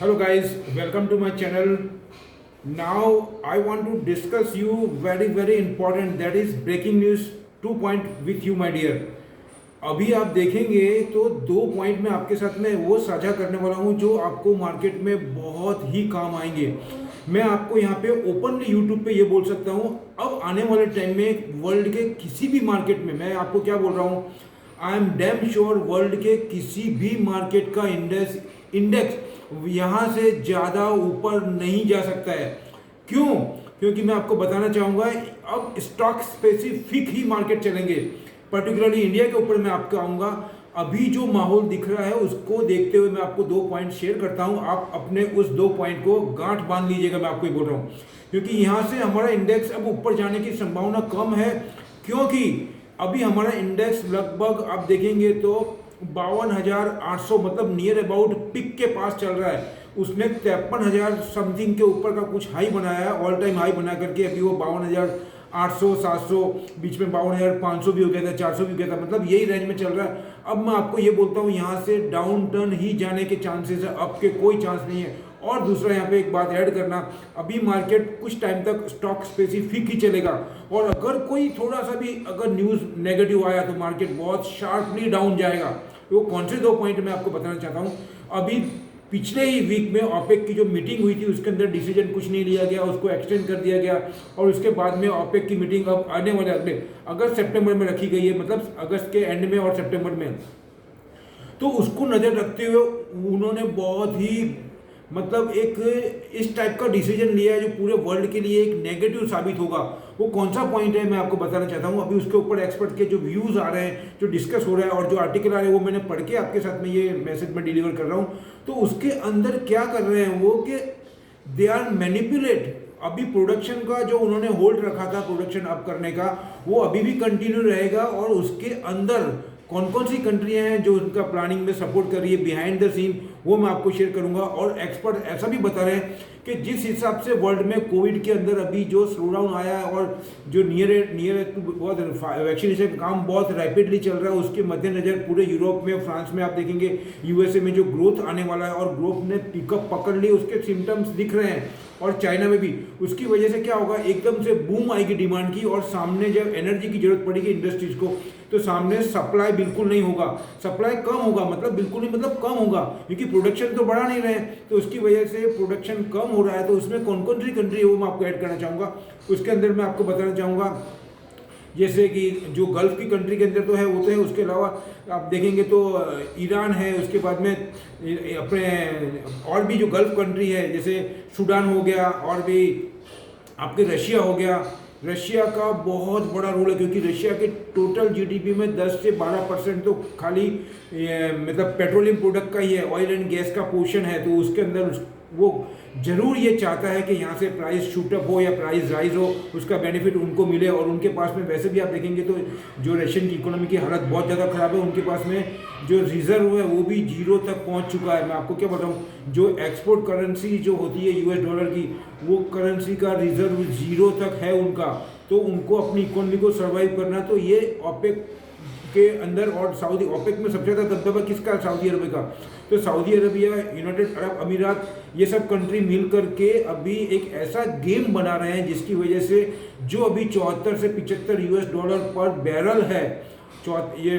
Hello guys, welcome to my channel. Now I want to discuss you very important, that is breaking news 2 point with you my dear. अभी आप देखेंगे तो 2 point में आपके साथ में वो साझा करने वाला हूँ जो आपको मार्केट में बहुत ही काम आएंगे। मैं आपको यहाँ पे ओपनली यूट्यूब पे ये बोल सकता हूँ, अब आने वाले टाइम में वर्ल्ड के किसी भी मार्केट में, मैं आपको क्या बोल रहा हूँ, I am damn sure world के किसी भी मार्केट का इंडेक्स यहाँ से ज़्यादा ऊपर नहीं जा सकता है। क्यों? क्योंकि मैं आपको बताना चाहूँगा, अब स्टॉक स्पेसिफिक ही मार्केट चलेंगे, पर्टिकुलरली इंडिया के ऊपर मैं आपको आऊँगा। अभी जो माहौल दिख रहा है उसको देखते हुए मैं आपको 2 पॉइंट शेयर करता हूँ, आप अपने उस 2 पॉइंट को गांठ बांध लीजिएगा। मैं आपको ये बोल रहा हूँ क्योंकि यहाँ से हमारा इंडेक्स अब ऊपर जाने की संभावना कम है, क्योंकि अभी हमारा इंडेक्स लगभग आप देखेंगे तो 52,800 मतलब नियर अबाउट पिक के पास चल रहा है। उसने 53,000 समथिंग के ऊपर का कुछ हाई बनाया है, ऑल टाइम हाई बना करके अभी वो 52,800 700 बीच में 52,500 भी हो गया था, 400 भी हो गया था, मतलब यही रेंज में चल रहा है। अब मैं आपको ये बोलता हूँ यहाँ से डाउन टर्न ही जाने के चांसेस है, अब के कोई चांस नहीं है। और दूसरा यहाँ पे एक बात ऐड करना, अभी मार्केट कुछ टाइम तक स्टॉक स्पेसिफिक ही चलेगा, और अगर कोई थोड़ा सा भी अगर न्यूज़ नेगेटिव आया तो मार्केट बहुत शार्पली डाउन जाएगा। तो कौन से 2 पॉइंट मैं आपको बताना चाहता हूँ। अभी पिछले ही वीक में ओपेक की जो मीटिंग हुई थी उसके अंदर डिसीजन कुछ नहीं लिया गया, उसको एक्सटेंड कर दिया गया, और उसके बाद में ओपेक की मीटिंग अब आने वाले अगले अगस्त सितंबर में रखी गई है, मतलब अगस्त के एंड में और सितंबर में। तो उसको नज़र रखते हुए उन्होंने बहुत ही मतलब एक इस टाइप का डिसीजन लिया है जो पूरे वर्ल्ड के लिए एक नेगेटिव साबित होगा। वो कौन सा पॉइंट है मैं आपको बताना चाहता हूँ। अभी उसके ऊपर एक्सपर्ट के जो व्यूज़ आ रहे हैं, जो डिस्कस हो रहा है और जो आर्टिकल आ रहे हैं, वो मैंने पढ़ के आपके साथ में ये मैसेज में डिलीवर कर रहा हूँ। तो उसके अंदर क्या कर रहे हैं वो कि दे आर मैनिपुलेट। अभी प्रोडक्शन का जो उन्होंने होल्ड रखा था प्रोडक्शन अप करने का, वो अभी भी कंटिन्यू रहेगा, और उसके अंदर कौन कौन सी कंट्रियां हैं जो उनका प्लानिंग में सपोर्ट कर रही है बिहाइंड द सीन, वो मैं आपको शेयर करूंगा। और एक्सपर्ट ऐसा भी बता रहे हैं कि जिस हिसाब से वर्ल्ड में कोविड के अंदर अभी जो स्लो डाउन आया है और जो नियर बहुत वैक्सीनेशन का काम बहुत रैपिडली चल रहा है, उसके मद्देनजर पूरे यूरोप में, फ्रांस में आप देखेंगे, यूएसए में जो ग्रोथ आने वाला है और ग्रोथ ने पिकअप पकड़ ली, उसके सिम्टम्स दिख रहे हैं, और चाइना में भी। उसकी वजह से क्या होगा, एकदम से बूम आएगी डिमांड की, और सामने जब एनर्जी की जरूरत पड़ेगी इंडस्ट्रीज को, तो सामने सप्लाई बिल्कुल नहीं होगा, सप्लाई कम होगा, मतलब बिल्कुल नहीं, मतलब कम होगा, क्योंकि प्रोडक्शन तो बढ़ा नहीं रहे। तो उसकी वजह से प्रोडक्शन कम हो रहा है। तो उसमें कौन कौन सी कंट्री है वो मैं आपको ऐड करना चाहूँगा। उसके अंदर मैं आपको बताना चाहूँगा जैसे कि जो गल्फ की कंट्री के अंदर तो है वो तो है, उसके अलावा आप देखेंगे तो ईरान है, उसके बाद में अपने और भी जो गल्फ कंट्री है जैसे सूडान हो गया, और भी आपके रशिया हो गया। रशिया का बहुत बड़ा रोल है, क्योंकि रशिया के टोटल जीडीपी में 10 से 12% तो खाली मतलब पेट्रोलियम प्रोडक्ट का ही है, ऑयल एंड गैस का पोर्शन है। तो उसके अंदर वो जरूर ये चाहता है कि यहाँ से प्राइस शूटअप हो या प्राइस राइज हो, उसका बेनिफिट उनको मिले। और उनके पास में वैसे भी आप देखेंगे तो जो रशियन की इकोनॉमी की हालत बहुत ज़्यादा ख़राब है, उनके पास में जो रिजर्व है वो भी 0 तक पहुँच चुका है। मैं आपको क्या बताऊँ, जो एक्सपोर्ट करेंसी जो होती है यूएस डॉलर की, वो करेंसी का रिजर्व 0 तक है उनका। तो उनको अपनी इकोनॉमी को सर्वाइव करना, तो ये ओपेक के अंदर, और सऊदी ओपेक में सबसे ज़्यादा दबदबा किसका, सऊदी अरब का। तो सऊदी अरबिया, यूनाइटेड अरब अमीरात, ये सब कंट्री मिल करके अभी एक ऐसा गेम बना रहे हैं जिसकी वजह से जो अभी 74 से 75 यूएस डॉलर पर बैरल है, ये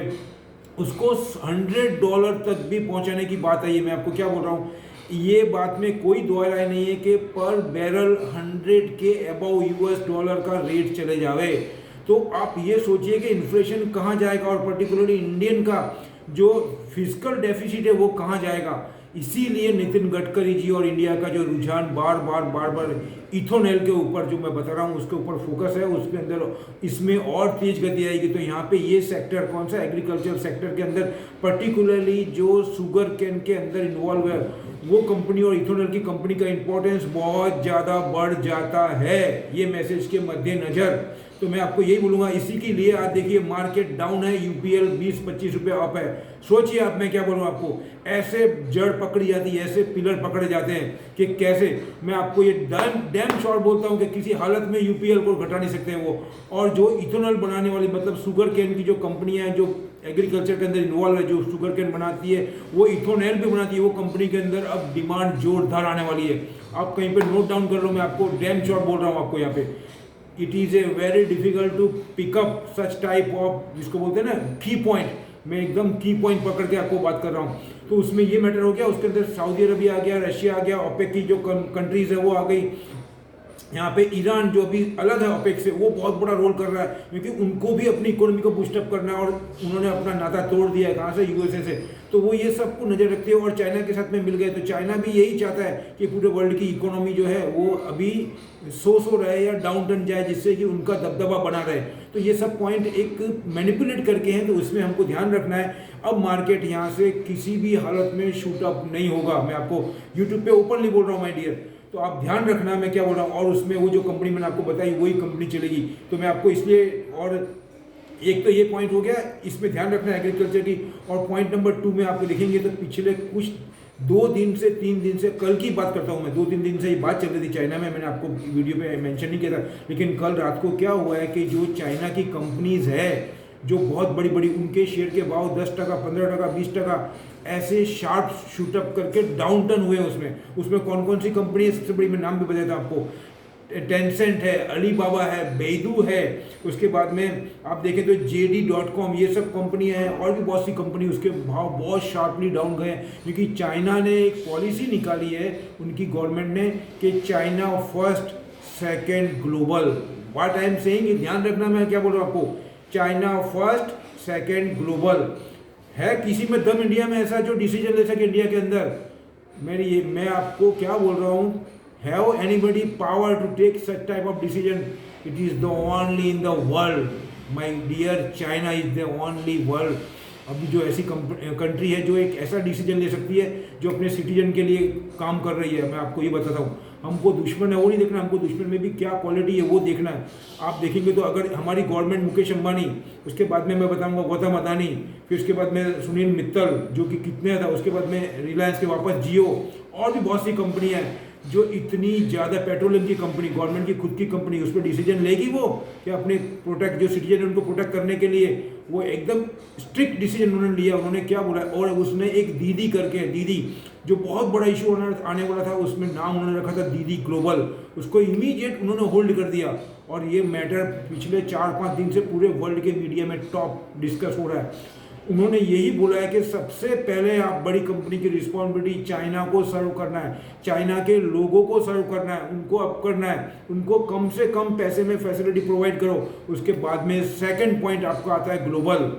उसको $100 तक भी पहुंचाने की बात है। ये मैं आपको क्या बोल रहा हूँ, ये बात में कोई दो राय नहीं है कि पर बैरल 100 के अबव यूएस डॉलर का रेट चले जावे। तो आप ये सोचिए कि इन्फ्लेशन कहाँ जाएगा, और पर्टिकुलरली इंडियन का जो फिजिकल डेफिसिट है वो कहाँ जाएगा। इसीलिए नितिन गडकरी जी और इंडिया का जो रुझान बार बार इथोनेल के ऊपर जो मैं बता रहा हूँ उसके ऊपर फोकस है, उसके अंदर इसमें और तेज गति आएगी। तो यहाँ पे ये सेक्टर कौन सा, एग्रीकल्चर सेक्टर के अंदर पर्टिकुलरली जो शुगर कैन के अंदर इन्वॉल्व है वो कंपनी और इथोनेल की कंपनी का इंपॉर्टेंस बहुत ज़्यादा बढ़ जाता है, ये मैसेज के मद्देनजर। तो मैं आपको यही बोलूँगा, इसी के लिए आज देखिए मार्केट डाउन है, यूपीएल 20-25 रुपये अप है। सोचिए आप, मैं क्या बोलूँ आपको, ऐसे जड़ पकड़ी जाती है, ऐसे पिलर पकड़े जाते हैं कि कैसे। मैं आपको ये डैम श्योर बोलता हूँ कि किसी हालत में यूपीएल को घटा नहीं सकते हैं वो। और जो इथेनॉल बनाने वाली मतलब शुगर केन की जो कंपनियाँ हैं, जो एग्रीकल्चर के अंदर इन्वॉल्व है, जो शुगर केन बनाती है, वो इथोनेल भी बनाती है, वो कंपनी के अंदर अब डिमांड जोरदार आने वाली है। आप कहीं पे नोट डाउन कर लो, मैं आपको डैम श्योर बोल रहा हूँ आपको यहाँ पे। It is a very difficult to pick up such type of, जिसको बोलते हैं ना की पॉइंट, मैं एकदम की पॉइंट पकड़ के आपको बात कर रहा हूँ। तो उसमें ये मैटर हो गया, उसके अंदर सऊदी अरबिया आ गया, रशिया आ गया, ओपेक की जो कंट्रीज है वो आ गई, यहाँ पे ईरान जो अभी अलग है ओपेक से, वो बहुत बड़ा रोल कर रहा है, क्योंकि उनको भी अपनी इकोनॉमी को बूस्टअप करना है, और उन्होंने अपना नाता तोड़ दिया है कहाँ से, यूएसए से। तो वो ये सबको नज़र रखते हैं और चाइना के साथ में मिल गए। तो चाइना भी यही चाहता है कि पूरे वर्ल्ड की इकोनॉमी जो है वो अभी सो रहे या डाउन टर्न जाए, जिससे कि उनका दबदबा बना रहे। तो ये सब पॉइंट एक मैनिपुलेट करके हैं, तो उसमें हमको ध्यान रखना है। अब मार्केट यहाँ से किसी भी हालत में शूट अप नहीं होगा, मैं आपको यूट्यूब पे ओपनली बोल रहा हूँ माय डियर। तो आप ध्यान रखना मैं क्या बोल रहा हूँ, और उसमें वो जो कंपनी मैंने आपको बताई वही कंपनी चलेगी। तो मैं आपको इसलिए, और एक तो ये पॉइंट हो गया, इसमें ध्यान रखना है एग्रीकल्चर की। और पॉइंट नंबर 2 में आपको लिखेंगे तो पिछले कुछ 2 दिन से 3 दिन से, कल की बात करता हूँ मैं, 2-3 दिन से ये बात चल रही थी चाइना में, मैंने आपको वीडियो पे मेंशन नहीं किया था, लेकिन कल रात को क्या हुआ है कि जो चाइना की कंपनीज है जो बहुत बड़ी बड़ी, उनके शेयर के भाव 10%, 15%, 20% ऐसे शार्प शूटअप करके डाउन टर्न हुए। उसमें कौन कौन सी कंपनी है, सबसे बड़ी मैं नाम भी बताया था आपको, टेंसेंट है, अलीबाबा है, बेइदू है, उसके बाद में आप देखें तो JD.com, ये सब कंपनियां हैं, और भी बहुत सी कंपनी, उसके भाव बहुत शार्पली डाउन गए हैं, क्योंकि चाइना ने एक पॉलिसी निकाली है उनकी गवर्नमेंट ने कि China first second global. What I am saying, ध्यान रखना मैं क्या बोल रहा हूँ आपको, चाइना फर्स्ट सेकेंड ग्लोबल। है किसी में दम इंडिया में ऐसा जो डिसीजन ले सके इंडिया के अंदर? मैं आपको क्या बोल रहा हूँ, have anybody power to take such type of decision? It is the only in the world, my dear, China is the only world। अभी जो ऐसी कंट्री है जो एक ऐसा डिसीजन ले सकती है जो अपने सिटीजन के लिए काम कर रही है। मैं आपको ये बताता हूँ, हमको दुश्मन है वो नहीं देखना, हमको दुश्मन में भी क्या क्वालिटी है वो देखना है। आप देखेंगे तो अगर हमारी गवर्नमेंट, मुकेश अंबानी, उसके बाद में मैं बताऊंगा गौतम अदानी, फिर उसके बाद में सुनील मित्तल जो कि कितने था, उसके बाद में रिलायंस के वापस जियो, और भी बहुत सी कंपनियां हैं जो इतनी ज़्यादा, पेट्रोलियम की कंपनी, गवर्नमेंट की खुद की कंपनी, उस पर डिसीजन लेगी वो कि अपने प्रोटेक्ट, जो सिटीजन है उनको प्रोटेक्ट करने के लिए वो एकदम स्ट्रिक्ट डिसीजन उन्होंने लिया। उन्होंने क्या बोला, और उसने एक दीदी करके, दीदी जो बहुत बड़ा इशू आने वाला था, उसमें नाम उन्होंने रखा था दीदी ग्लोबल, उसको इमीडिएट उन्होंने होल्ड कर दिया। और ये मैटर पिछले 4-5 दिन से पूरे वर्ल्ड के मीडिया में टॉप डिस्कस हो रहा है। उन्होंने यही बोला है कि सबसे पहले आप बड़ी कंपनी की रिस्पॉन्सिबिलिटी चाइना को सर्व करना है, चाइना के लोगों को सर्व करना है, उनको अप करना है, उनको कम से कम पैसे में फैसिलिटी प्रोवाइड करो। उसके बाद में सेकंड पॉइंट आपका आता है ग्लोबल।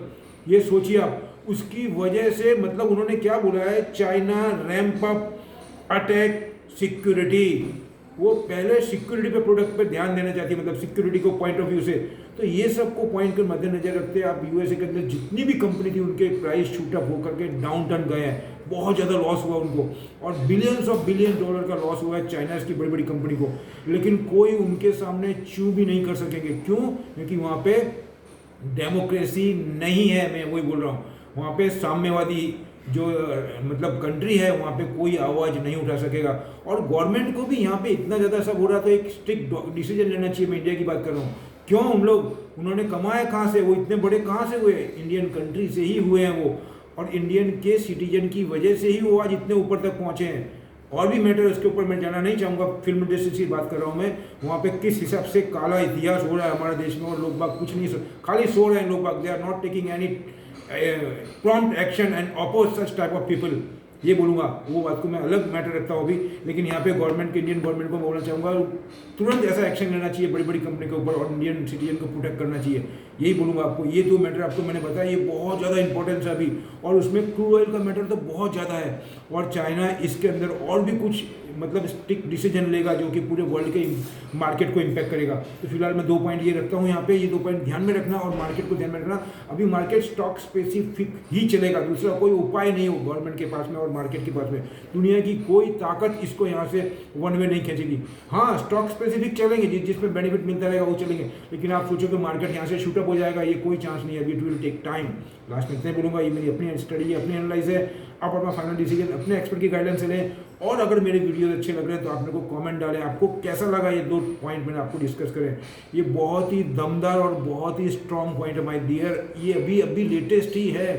ये सोचिए आप, उसकी वजह से, मतलब उन्होंने क्या बोला है, China ramp up attack security, वो पहले सिक्योरिटी पे, प्रोडक्ट पे ध्यान देना चाहती है, मतलब सिक्योरिटी को पॉइंट ऑफ व्यू से। तो ये सबको पॉइंट के मद्देनजर रखते हैं आप यूएसए के अंदर जितनी भी कंपनी थी उनके प्राइस शूटअप होकर के डाउन टर्न गए हैं, बहुत ज़्यादा लॉस हुआ उनको, और बिलियंस ऑफ बिलियन डॉलर का लॉस हुआ है चाइना की बड़ी बड़ी कंपनी को। लेकिन कोई उनके सामने चू भी नहीं कर सकेंगे, क्यों? क्योंकि वहाँ पे डेमोक्रेसी नहीं है। मैं वही बोल रहा हूँ, वहाँ पे साम्यवादी जो मतलब कंट्री है, वहाँ पे कोई आवाज़ नहीं उठा सकेगा। और गवर्नमेंट को भी यहाँ पे इतना ज़्यादा सब हो रहा, तो एक स्ट्रिक्ट डिसीजन लेना चाहिए। मैं इंडिया की बात कर रहा हूँ, क्यों उन्होंने कमाए कहाँ से, वो इतने बड़े कहाँ से हुए? इंडियन कंट्री से ही हुए हैं वो, और इंडियन के सिटीजन की वजह से ही वो आज इतने ऊपर तक पहुँचे हैं। और भी मैटर उसके ऊपर मैं जाना नहीं चाहूँगा, फिल्म इंडस्ट्री की बात कर रहा हूँ मैं। वहाँ पे किस हिसाब से काला इतिहास हो रहा है हमारे देश में, और लोग बाग कुछ नहीं, खाली सो रहे हैं लोग बाग, they are not taking any prompt action and oppose such type of people. ये बोलूँगा, वो बात को मैं अलग मैटर रखता हूँ अभी, लेकिन यहाँ पे गवर्नमेंट के, इंडियन गवर्नमेंट को बोलना चाहूँगा, तुरंत ऐसा एक्शन लेना चाहिए बड़ी बड़ी कंपनी के ऊपर, और इंडियन सिटीजन को प्रोटेक्ट करना चाहिए। यही बोलूँगा आपको। ये 2 मैटर आपको मैंने बताया, ये बहुत ज़्यादा इंपॉर्टेंस है अभी, और उसमें क्रूड ऑयल का मैटर तो बहुत ज़्यादा है, और चाइना इसके अंदर और भी कुछ मतलब स्ट्रिक्ट डिसीजन लेगा जो कि पूरे वर्ल्ड के मार्केट को इम्पैक्ट करेगा। तो फिलहाल मैं 2 पॉइंट ये रखता हूँ यहाँ पे, ये 2 पॉइंट ध्यान में रखना, और मार्केट को ध्यान में रखना। अभी मार्केट स्टॉक स्पेसिफिक ही चलेगा, दूसरा कोई उपाय नहीं हो गवर्नमेंट के पास में और मार्केट के पास में। दुनिया की कोई ताकत इसको यहाँ से वन वे नहीं खींचेगी। हाँ, स्टॉक स्पेसिफिक चलेंगे, जिसमें बेनिफिट मिलता रहेगा वो चलेंगे, लेकिन आप सोचो कि मार्केट यहाँ से शूटअप हो जाएगा, ये कोई चांस नहीं है। अभी it will take time. Last में इतने बोलूँगा, ये मेरी अपनी स्टडी है, अपनी एनालाइज है। आप अपना फाइनल डिसीजन अपने एक्सपर्ट की गाइडेंस से लें। और अगर मेरे वीडियो अच्छे लग रहे हैं तो आप मेरे को कमेंट डालें, आपको कैसा लगा ये 2 पॉइंट मैंने आपको डिस्कस करें। ये बहुत ही दमदार और बहुत ही स्ट्रॉन्ग पॉइंट है माय डियर। ये अभी लेटेस्ट ही है।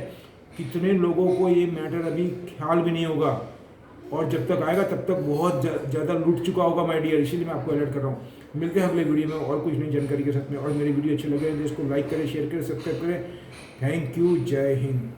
कितने लोगों को ये मैटर अभी ख्याल भी नहीं होगा, और जब तक आएगा तब तक बहुत ज़्यादा लूट चुका होगा माय डियर। इसीलिए मैं आपको अलर्ट कर रहा हूँ। मिलते हैं अगले वीडियो में और कुछ नई जानकारी के साथ में। और मेरी वीडियो अच्छी लगे तो इसको लाइक करें, शेयर करें, सब्सक्राइब करें। Thank you. जय हिंद।